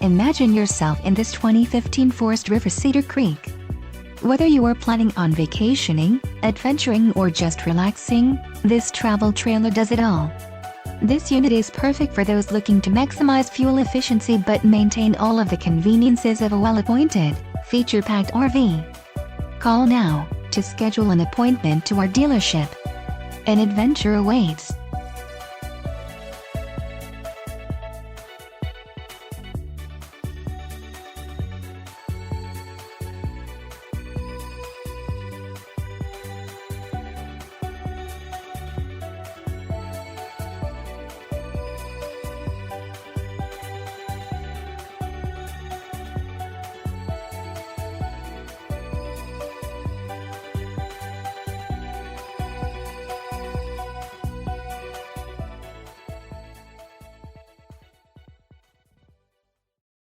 Imagine yourself in this 2015 Forest River Cedar Creek. Whether you are planning on vacationing, adventuring or just relaxing, this travel trailer does it all. This unit is perfect for those looking to maximize fuel efficiency but maintain all of the conveniences of a well-appointed, feature-packed RV. Call now to schedule an appointment to our dealership. An adventure awaits.